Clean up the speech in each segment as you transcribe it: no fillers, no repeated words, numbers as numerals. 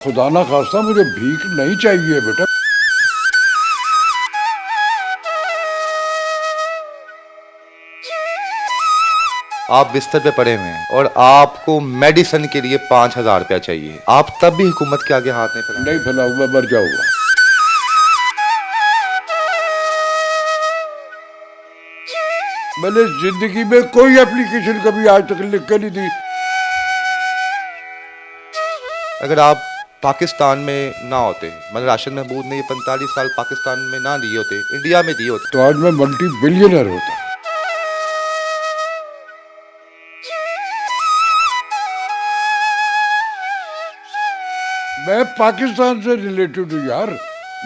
खुदा ना खास्ता मुझे भीख नहीं चाहिए बेटा। आप बिस्तर पे पड़े हुए हैं और आपको मेडिसिन के लिए 5,000 रुपया चाहिए, आप तब भी हुकूमत के आगे हाथ नहीं नहीं फैलाएंगे। फैलाऊंगा, मर जाऊंगा। मैंने जिंदगी में कोई एप्लीकेशन कभी आज तक लिख के नहीं दी। अगर आप पाकिस्तान में ना होते, मतलब राशिद महमूद ने ये 45 साल पाकिस्तान में ना दिए होते, इंडिया में दिए होते, तो आज मैं मल्टी बिलियनर होता। मैं पाकिस्तान से रिलेटेड हूँ यार।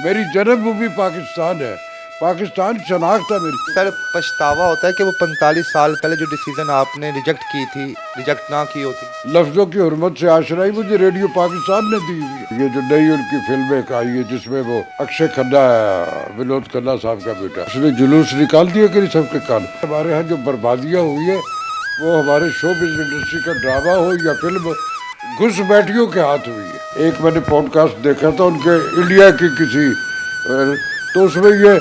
मेरी जन्मभूमि पाकिस्तान है। पाकिस्तान शनाख्त है मेरी। सर पछतावा होता है कि वो 45 साल पहले जो डिसीजन आपने रिजेक्ट की थी, रिजेक्ट ना की होती। लफ्जों की हुर्मत से आशनाई मुझे रेडियो पाकिस्तान ने दी हुई है। ये जो नई उनकी फिल्म एक आई है जिसमें वो अक्षय खन्ना है, विनोद खन्ना साहब का बेटा, उसने जुलूस निकाल दिया कि सबके कान। हमारे यहाँ जो बर्बादियाँ हुई है वो हमारे शो बिजनेस इंडस्ट्री का ड्रामा हो या फिल्म घुसपैठियों के हाथ हुई है। एक मैंने पॉडकास्ट देखा था उनके इंडिया की किसी, तो उसमें ये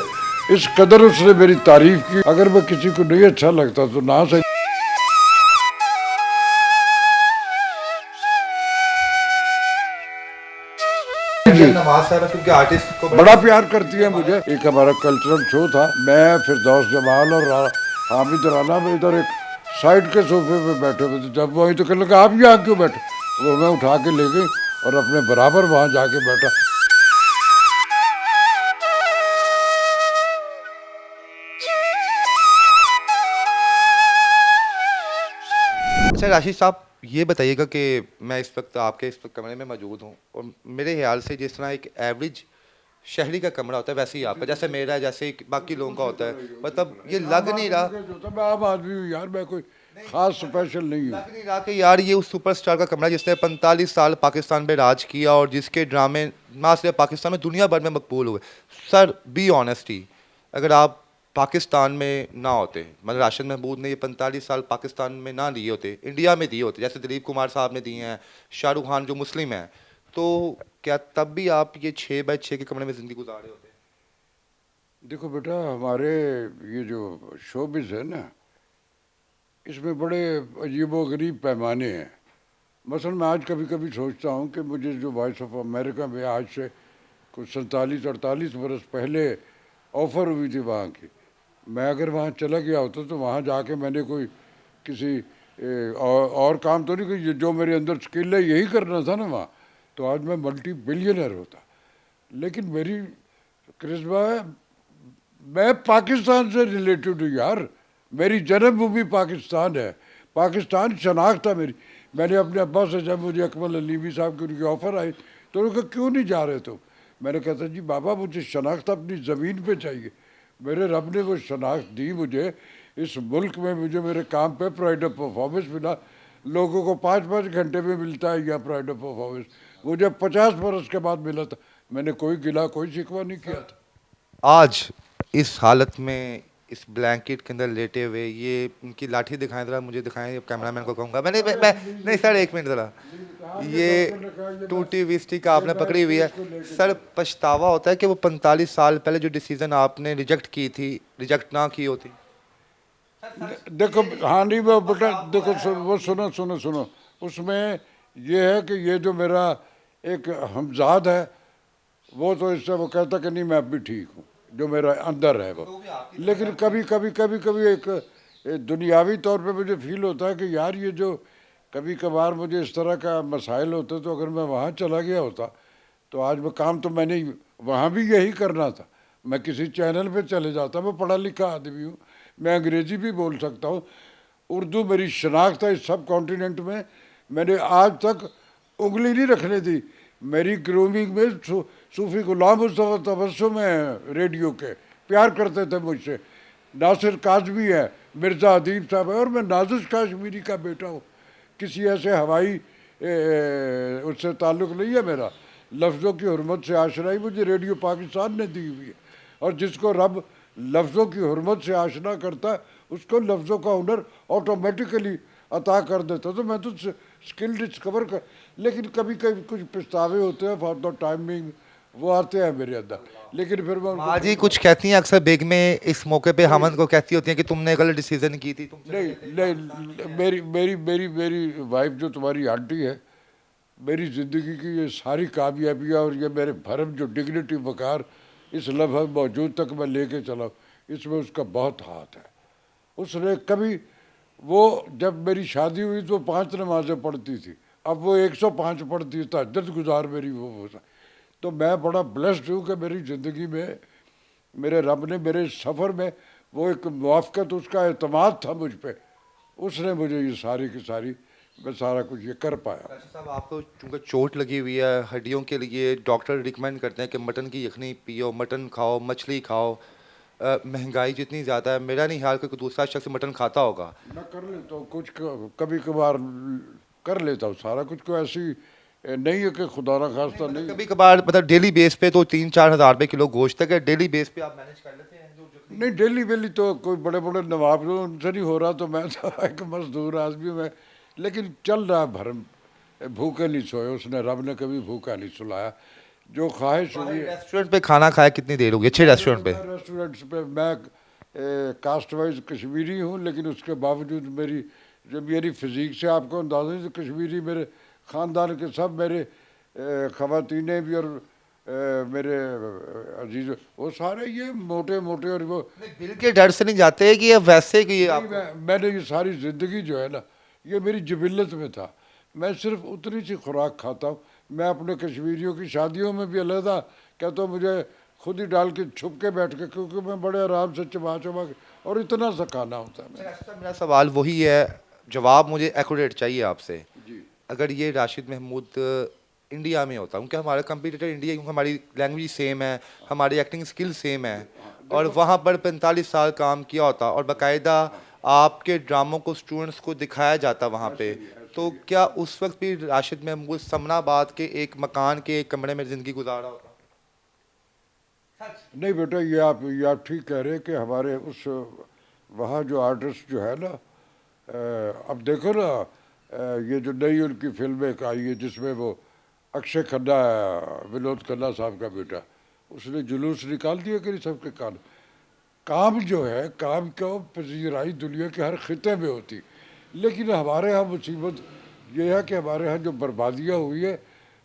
इस कदर उसने मेरी तारीफ की, अगर मैं किसी को नहीं अच्छा लगता तो ना सही। नवाज साहब क्योंकि आर्टिस्ट को बड़ा प्यार करती है मुझे। एक हमारा कल्चरल शो था, मैं फिरदौस जमाल और हामिद राना में इधर एक साइड के सोफे पे बैठे हुए थे। जब वही तो कहने लगा आप यहाँ क्यों बैठे, वो मैं उठा के ले गई और अपने बराबर वहाँ जाके बैठा। अच्छा राशिद साहब, ये बताइएगा कि मैं इस वक्त आपके इस वक्त कमरे में मौजूद हूँ और मेरे ख्याल से जिस तरह एक एवरेज शहरी का कमरा होता है वैसे ही आपका, जैसे मेरा है, जैसे बाकी लोगों का होता है, मतलब ये लग नहीं रहा, मैं आम आदमी हूँ यार, मैं कोई खास स्पेशल नहीं हूँ। लग नहीं रहा कि यार ये उस सुपरस्टार का कमरा है जिसने 45 साल पाकिस्तान पे राज किया और जिसके ड्रामे ना सिर्फ पाकिस्तान में दुनिया भर में मकबूल हुए। सर बी ऑनेस्टी, अगर आप पाकिस्तान में ना होते, मतलब राशिद महमूद ने ये 45 साल पाकिस्तान में ना दिए होते, इंडिया में दिए होते, जैसे दिलीप कुमार साहब ने दिए हैं, शाहरुख खान जो मुस्लिम हैं, तो क्या तब भी आप ये 6x6 के कमरे में ज़िंदगी गुजार रहे होते? देखो बेटा, हमारे ये जो शोबिज है ना, इसमें बड़े अजीबो गरीब पैमाने हैं। मसलन मैं आज कभी कभी सोचता हूँ कि मुझे जो वॉइस ऑफ अमेरिका में आज से कुछ 47-48 बरस पहले ऑफ़र हुई थी वहाँ की, मैं अगर वहाँ चला गया होता तो वहाँ जाके मैंने कोई किसी और काम तो नहीं, कि जो मेरे अंदर स्किल है यही करना था ना वहाँ, तो आज मैं मल्टी बिलियनर होता। लेकिन मेरी करिश्मा है, मैं पाकिस्तान से रिलेटेड हूँ यार। मेरी जन्मभूमि पाकिस्तान है। पाकिस्तान शनाख्त है मेरी। मैंने अपने अब्बा से, जब मुझे अकमल अलीवी साहब की उनकी ऑफ़र आई तो उन्होंने कहा क्यों नहीं जा रहे तुम। मैंने कहा था जी बाबा मुझे शनाख्त अपनी ज़मीन पे चाहिए। मेरे रब ने वो शनाख्त दी मुझे। इस मुल्क में मुझे मेरे काम पे प्राइड ऑफ परफॉर्मेंस मिला। लोगों को 5-5 घंटे में मिलता है या प्राइड ऑफ परफॉर्मेंस, मुझे 50 बरस के बाद मिला था। मैंने कोई गिला कोई शिकवा नहीं किया था। आज इस हालत में इस ब्लैंकेट के अंदर लेटे हुए, ये उनकी लाठी दिखाएं ज़रा, मुझे दिखाएं, कैमरामैन को कहूँगा। मैं नहीं सर, एक मिनट ज़रा, ये टूटी विस्टी का आपने पकड़ी हुई है। सर पछतावा होता है कि वो 45 साल पहले जो डिसीजन आपने रिजेक्ट की थी, रिजेक्ट ना की होती। देखो हाँ नहीं वो बेटा देखो वो सुनो सुनो सुनो, उसमें ये है कि ये जो मेरा एक हमजाद है वो तो इससे वो कहता कि नहीं मैं अब भी ठीक हूँ, जो मेरा अंदर है वो। लेकिन कभी कभी कभी कभी एक दुनियावी तौर पे मुझे फील होता है कि यार ये जो कभी कभार मुझे इस तरह का मसाइल होते तो अगर मैं वहाँ चला गया होता तो आज मैं काम तो मैंने वहाँ भी यही करना था। मैं किसी चैनल पे चले जाता, मैं पढ़ा लिखा आदमी हूँ, मैं अंग्रेज़ी भी बोल सकता हूँ, उर्दू मेरी शनाख्त है इस सब कॉन्टिनेंट में। मैंने आज तक उंगली नहीं रखने दी। मेरी ग्रूमिंग में सूफी गुलाम मुस्तफ़ा तबस्सुम है रेडियो के, प्यार करते थे मुझसे। नासिर काज़मी है, मिर्ज़ा अदीब साहब है, और मैं नाजिश काश्मीरी का बेटा हूँ। किसी ऐसे हवाई उससे ताल्लुक़ नहीं है मेरा। लफ्ज़ों की हुर्मत से आशनाई मुझे रेडियो पाकिस्तान ने दी हुई है, और जिसको रब लफ्ज़ों की हुर्मत से आशना करता है उसको लफ्ज़ों का हुनर ऑटोमेटिकली अता कर देता, तो मैं तो स्किल डिस्कवर कर, लेकिन कभी कभी कुछ पछतावे होते हैं फॉर द टाइमिंग, वो आते हैं मेरे अंदर, लेकिन फिर मैं उनको माँ जी कुछ कहती हैं अक्सर बेगमें इस मौके पे नहीं हमन को कहती होती हैं कि तुमने गलत डिसीजन की थी, तुम चले नहीं गए थे पाकिस्तान में नहीं, क्या है? मेरी मेरी मेरी मेरी वाइफ जो तुम्हारी आंटी है, मेरी ज़िंदगी की ये सारी कामयाबियाँ और ये मेरे भरम जो डिग्निटी वकार इस लम्हा मौजूद तक मैं लेके चला हूँ, इसमें उसका बहुत हाथ है। उसने कभी, वो जब मेरी शादी हुई तो 5 नमाज़ें पढ़ती थी, अब वो 105 पढ़ती है, तहज्जुद गुजार मेरी वो। तो मैं बड़ा ब्लेस्ड हूँ कि मेरी ज़िंदगी में मेरे रब ने मेरे सफ़र में वो एक मुआफ़क़त, उसका एतमाद था मुझ पे, उसने मुझे ये सारी की सारी, मैं सारा कुछ ये कर पाया। डॉक्टर साहब आपको चूंकि चोट लगी हुई है हड्डियों के लिए डॉक्टर रिकमेंड करते हैं कि मटन की यखनी पियो, मटन खाओ, मछली खाओ। महंगाई जितनी ज़्यादा है मेरा नहीं ख्याल कोई दूसरा शख्स मटन खाता होगा। मैं कर लेता हूँ कुछ, कभी कभार कर लेता हूँ सारा कुछ, कोई ऐसी नहीं है कि खुदा ना खास्ता नहीं। कभी कभार मतलब डेली बेस पे तो 3-4 हज़ार रुपये किलो गोश्त तक है, डेली बेस पे आप मैनेज कर लेते हैं जो जितनी। नहीं डेली वेली तो कोई बड़े बड़े नवाब जो उनसे नहीं हो रहा, तो मैं तो एक मजदूर आदमी में, लेकिन चल रहा है भरम, भूखे नहीं सोए, उसने रब ने कभी भूखा नहीं सुलाया, जो ख्वाहिश हुई है। रेस्टोरेंट पे खाना खाया कितनी देर होगी अच्छे रेस्टोरेंट पे? मैं रेस्टोरेंट्स पे, मैं कास्ट वाइज कश्मीरी हूँ, लेकिन उसके बावजूद मेरी, जो मेरी फिजिक से आपको अंदाजा है, तो कश्मीरी मेरे ख़ानदान के सब मेरे ख़वातीनें भी और मेरे अजीज, वो सारे ये मोटे मोटे, और वो दिल के डर से नहीं जाते कि ये वैसे कि ये नहीं, आप। मैंने ये सारी ज़िंदगी जो है ना, ये मेरी जिबिल्लत में था, मैं सिर्फ उतनी सी खुराक खाता हूँ। मैं अपने कश्मीरियों की शादियों में भी अलहदा कहता हूँ, मुझे खुद ही डाल के छुप के बैठ के, क्योंकि मैं बड़े आराम से चबा चबा के, और इतना सा खाना होता है मेरा। अच्छा मेरा सवाल वही है, जवाब मुझे एक्यूरेट चाहिए आपसे। जी अगर ये राशिद महमूद इंडिया में होता, क्योंकि हमारा कंपटीटर इंडिया, क्योंकि हमारी लैंग्वेज सेम है, हमारी एक्टिंग स्किल सेम है, और वहाँ पर 45 साल काम किया होता और बाकायदा आपके ड्रामों को स्टूडेंट्स को दिखाया जाता वहाँ पे, तो क्या उस वक्त भी राशिद महमूद समनाबाद के एक मकान के एक कमरे में ज़िंदगी गुजारा होता? नहीं बेटा, ये आप ठीक कह रहे हैं कि हमारे उस वहाँ जो आर्टिस्ट जो है ना, अब देखो ना, ये जो नई उनकी फिल्म एक आई है जिसमें वो अक्षय खन्ना है, विनोद खन्ना साहब का बेटा, उसने जुलूस निकाल दिया कि नहीं सबके कान। काम जो है, काम को पजीराई दुनिया के हर खिते में होती, लेकिन हमारे यहाँ मुसीबत ये है कि हमारे यहाँ जो बर्बादियाँ हुई है,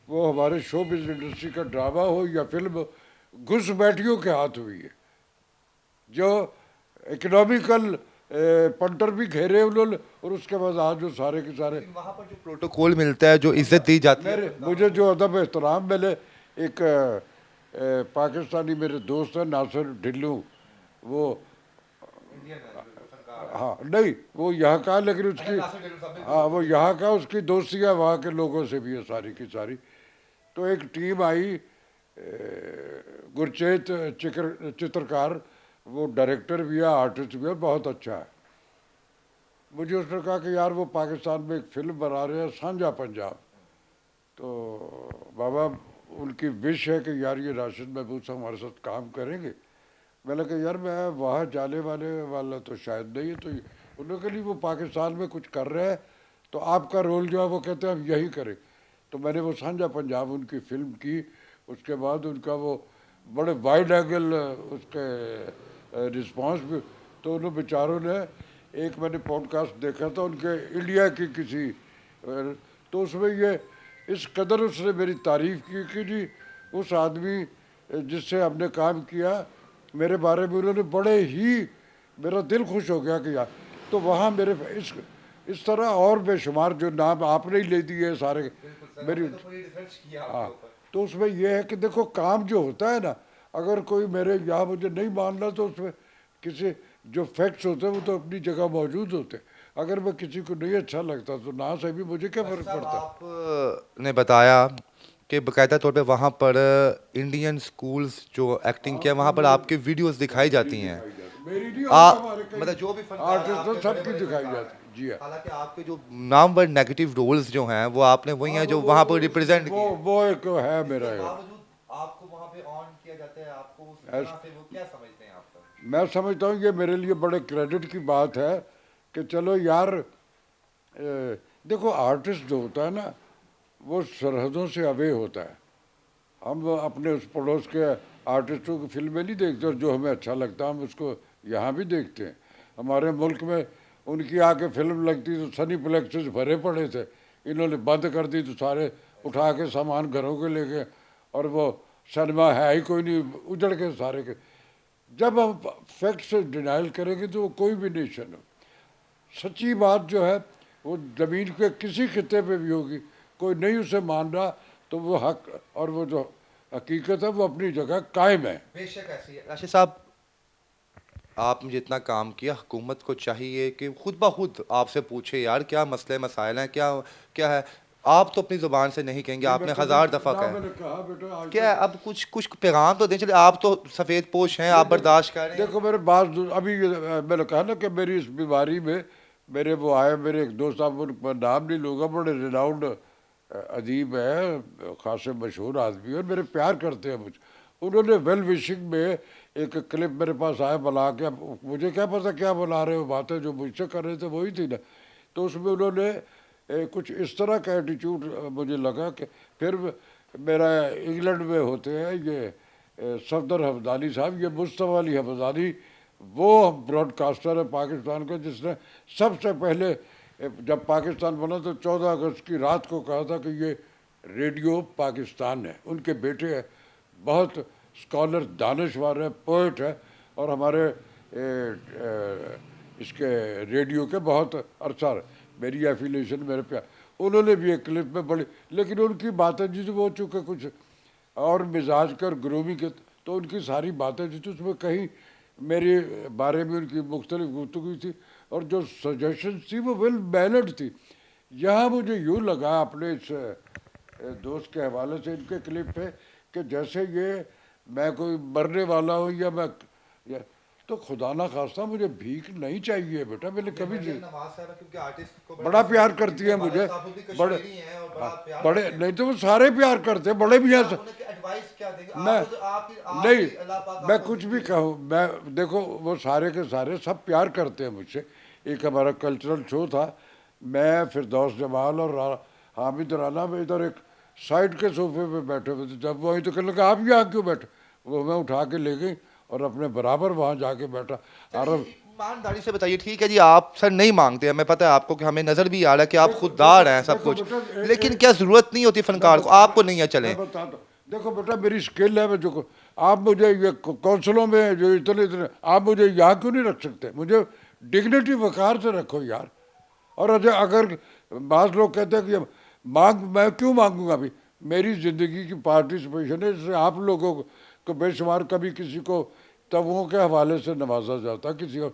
वो हमारे शो बिज़नेस इंडस्ट्री का ड्रामा हो या फिल्म हो, घुसपैठियों के हाथ हुई है, जो इकोनॉमिकल पंटर भी घेरे उन्होंने, और उसके बाद आज जो सारे के सारे, वहाँ पर जो प्रोटोकॉल मिलता है, जो इज्जत दी जाती है। मेरे मुझे जो अदब एहतराम मिले, एक पाकिस्तानी मेरे दोस्त हैं नासिर ढिल्लू, वो, हाँ नहीं वो यहाँ का है, लेकिन उसकी, हाँ वो यहाँ का, उसकी दोस्ती है वहाँ के लोगों से भी है सारी की सारी। तो एक टीम आई, गुरचेत चित्रकार, वो डायरेक्टर भी है, आर्टिस्ट भी है, बहुत अच्छा है। मुझे उसने कहा कि यार वो पाकिस्तान में एक फिल्म बना रहे हैं सांझा पंजाब, तो बाबा उनकी विश है कि यार ये राशिद महमूद साहब हमारे साथ काम करेंगे। मैंने कहा यार मैं वहाँ जाने वाला तो शायद नहीं है, तो उन्होंने कहा नहीं वो पाकिस्तान में कुछ कर रहे हैं, तो आपका रोल जो है वो कहते हैं हम यही करें। तो मैंने वो सांझा पंजाब उनकी फिल्म की, उसके बाद उनका वो बड़े वाइड एंगल उसके रिस्पांस भी, तो उन बेचारों ने, एक मैंने पॉडकास्ट देखा था उनके इंडिया की किसी, तो उसमें ये इस कदर उसने मेरी तारीफ़ की कि जी उस आदमी जिससे हमने काम किया, मेरे बारे में उन्होंने बड़े ही, मेरा दिल खुश हो गया कि यार, तो वहाँ मेरे इस तरह और बेशुमार जो नाम आपने ही ले दिए सारे मेरी, हाँ। तो उसमें यह है कि देखो काम जो होता है ना, अगर कोई मेरे यहाँ मुझे नहीं मान रहा, तो उसमें किसी जो फैक्ट्स होते हैं वो तो अपनी जगह मौजूद होते हैं, अगर मैं किसी को नहीं अच्छा लगता तो ना से भी मुझे क्या फ़र्क पड़ता। आपने बताया कि बाकायदा तौर पे वहाँ पर इंडियन स्कूल्स जो एक्टिंग किया वहाँ पर आपके वीडियोस दिखाई जाती हैं। मेरी नहीं और हमारे मतलब जो भी फनकार हैं, आर्टिस्ट तो आपके सबकी बड़े-बड़े दिखाई फनकार जाती, जी हाँ। हालांकि आपके जो नामवर नेगेटिव रोल्स जो हैं वो आपने वही हाँ हैं जो वहाँ पर रिप्रेजेंट किए। वो एक है मेरा इसके है। बावजूद आपको वहाँ पे ऑन किया जाता है, आपको उस ऐस- तरह से वो क्या समझते हैं आप पर? मैं समझता हूँ ये मेरे लिए बड़े क्रेडिट की बात है कि चलो यार, देखो आर्टिस्ट जो होता है ना वो सरहदों से अवे होता है। हम अपने उस पड़ोस के आर्टिस्टों की फिल्में नहीं देखते और जो हमें अच्छा लगता है हम उसको यहाँ भी देखते हैं। हमारे मुल्क में उनकी आके फिल्म लगती तो सनी प्लेक्सेस भरे पड़े थे, इन्होंने बंद कर दी तो सारे उठा के सामान घरों के ले गए और वो सिनेमा है ही कोई नहीं, उजड़ के सारे के। जब हम फैक्ट से डिनाइल करेंगे तो वो कोई भी नेशन हो, सच्ची बात जो है वो ज़मीन के किसी खिते पे भी होगी, कोई नहीं उसे मान रहा तो वो हक और वो जो हकीकत है वो अपनी जगह कायम है। बेशक ऐसी है राशिद साहब, आपने जितना काम किया हुकूमत को चाहिए कि खुद ब खुद आपसे पूछे यार क्या मसले मसाइल हैं, क्या क्या है। आप तो अपनी ज़ुबान से नहीं कहेंगे, आपने हज़ार दफ़ा ना कहा मैंने कहा बेटा आज क्या है, तक अब कुछ कुछ पैगाम तो दें। चले आप तो सफ़ेद पोश हैं, आप बर्दाश्त कर रहे हैं। देखो मेरे पास अभी मैंने कहा ना कि मेरी इस बीमारी में मेरे वो आए, मेरे एक दोस्त, आप उनका नाम नहीं लूँगा, बड़े रिनाउंड अदीब है, खासे मशहूर आदमी है और मेरे प्यार करते हैं मुझे। उन्होंने वेल विशिंग में एक क्लिप मेरे पास आया बना के, अब मुझे क्या पता क्या बना रहे हो, बातें जो मुझसे कर रहे थे वही थी ना। तो उसमें उन्होंने कुछ इस तरह का एटीट्यूड मुझे लगा कि फिर मेरा इंग्लैंड में होते हैं ये सफदर हमदानी साहब, ये मुस्तफ़ा अली हमदानी वो ब्रॉडकास्टर है पाकिस्तान का जिसने सबसे पहले जब पाकिस्तान बना तो 14 अगस्त की रात को कहा था कि ये रेडियो पाकिस्तान है। उनके बेटे हैं, बहुत स्कॉलर दानश्वर है, पोइट है और हमारे इसके रेडियो के बहुत अरसा मेरी एफिलेशन मेरे पे। उन्होंने भी एक क्लिप में बड़ी, लेकिन उनकी बातें जिस वो चूँकि कुछ और मिजाज कर ग्रूमी के, तो उनकी सारी बातें जो थी उसमें कहीं मेरे बारे में उनकी मुख्तलिफ गुफ्तगू थी और जो सजेशन थी वो वेल बैलेंस्ड थी। यहाँ मुझे यूँ लगा अपने इस दोस्त के हवाले से इनके क्लिप पे कि जैसे ये मैं कोई मरने वाला हूँ या मैं या, तो खुदा ना खास्ता मुझे भीख नहीं चाहिए बेटा, मैंने कभी जी नवाज साहब क्योंकि आर्टिस्ट को बड़ा प्यार करती है मुझे, बड़े हाँ, बड़े नहीं तो वो सारे प्यार करते हैं, बड़े भी हैं। एडवाइस क्या देंगे मैं आप नहीं, मैं कुछ भी कहूँ, मैं देखो वो सारे के सारे सब प्यार करते हैं मुझसे। एक हमारा कल्चरल शो था, मैं फिरदौस जमाल और हामिद राना में इधर एक साइड के सोफे पे बैठे हुए थे, जब वहीं तो कहने लगा आप यहाँ क्यों बैठे, वो मैं उठा के ले गई और अपने बराबर वहाँ जाके बैठा। अरब ईमानदारी से बताइए, ठीक है जी आप सर नहीं मांगते हैं, मैं पता है आपको कि हमें नजर भी आ रहा है कि आप खुददार हैं सब देखो कुछ, बेटा, लेकिन क्या जरूरत नहीं होती फनकार को, आपको नहीं है चले। मैं बताता हूँ, देखो बेटा मेरी स्किल है, मैं जो आप मुझे ये कौंसलों में जो इतने इतने आप मुझे यहाँ क्यों नहीं रख सकते, मुझे डिग्निटी वकार से रखो यार। और अगर बाज़ लोग कहते हैं कि मांग, मैं क्यों मांगूंगा, अभी मेरी ज़िंदगी की पार्टिसिपेशन है, इससे आप लोगों को बेशुमार कभी किसी को तबों के हवाले से नवाजा जाता किसी को,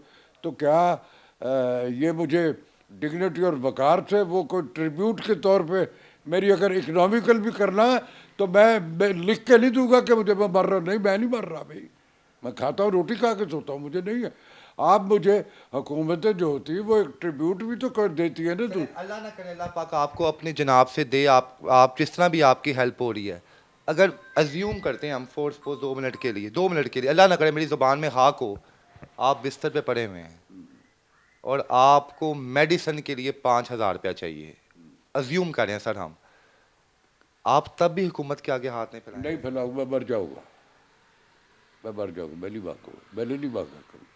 तो क्या ये मुझे डिग्निटी और वकार से वो कोई ट्रिब्यूट के तौर पे मेरी अगर इकोनॉमिकल भी करना है तो मैं लिख के नहीं दूंगा कि मुझे मैं मर रहा, नहीं मैं नहीं मर रहा भाई, मैं खाता हूँ रोटी खा के सोता हूँ, मुझे नहीं है। आप मुझे हुकूमतें जो होती है वो एक ट्रिब्यूट भी तो कर देती है ना। तो अल्लाह ना करे अल्लाह पाक आपको अपने जनाब से दे, आप जिस तरह भी आपकी हेल्प हो रही है, अगर अज्यूम करते हैं हम फोर्स को 2 मिनट के लिए, 2 मिनट के लिए अल्लाह ना करे मेरी ज़ुबान में हाक हो, आप बिस्तर पे पड़े हुए हैं और आपको मेडिसिन के लिए 5,000 रुपया चाहिए, अज्यूम करें सर हम, आप तब भी हुकूमत के आगे हाथ नहीं फैलाएं। नहीं फैलाऊंगा, मैं मर जाऊंगा, मैं मर जाऊंगा, मैं नहीं मांगूंगा, मैंने नहीं मांगा कभी,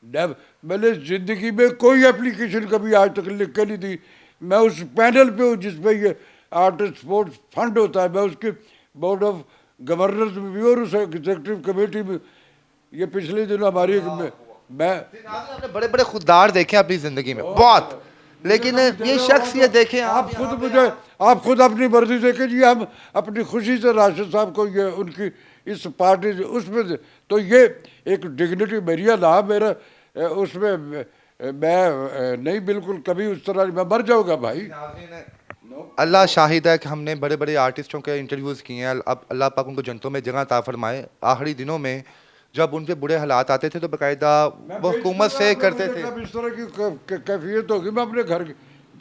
नेव मैंने ज़िंदगी में कोई एप्लीकेशन कभी आज तक लिख के नहीं दी। मैं उस पैनल पे हूँ जिसमें ये आर्ट एंड स्पोर्ट्स फंड होता है, मैं उसके बोर्ड ऑफ गवर्नर्स में भी और उस एग्जीक्यूटिव कमेटी में। ये पिछले दिन हमारी एक मैं आपने बड़े बड़े खुददार देखे हैं अपनी जिंदगी में बहुत, लेकिन ये शख्स ये देखें आप खुद मुझे, आप खुद अपनी मर्जी देखें जी, हम अपनी खुशी से राशिद साहब को ये उनकी इस पार्टी से उसमें से, तो ये एक डिग्निटी मेरी ना मेरा उसमें मैं नहीं बिल्कुल कभी उस तरह मैं मर जाऊंगा भाई। अल्लाह शाहिद है कि हमने बड़े बड़े आर्टिस्टों के इंटरव्यूज़ किए हैं, अब अल्लाह पाक उनको जन्नतों में जगह अता फरमाए। आखिरी दिनों में जब उन पे बुरे हालात आते थे तो बाकायदा वो हुकूमत से करते थे। जब इस तरह की कैफियत होगी मैं अपने घर की,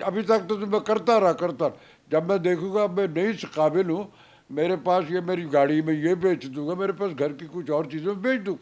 अभी तक तो मैं करता रहा, जब मैं देखूंगा मैं नहीं इस काबिल हूँ, मेरे पास ये मेरी गाड़ी में ये बेच दूंगा, मेरे पास घर की कुछ और चीज़ें बेच दूँ,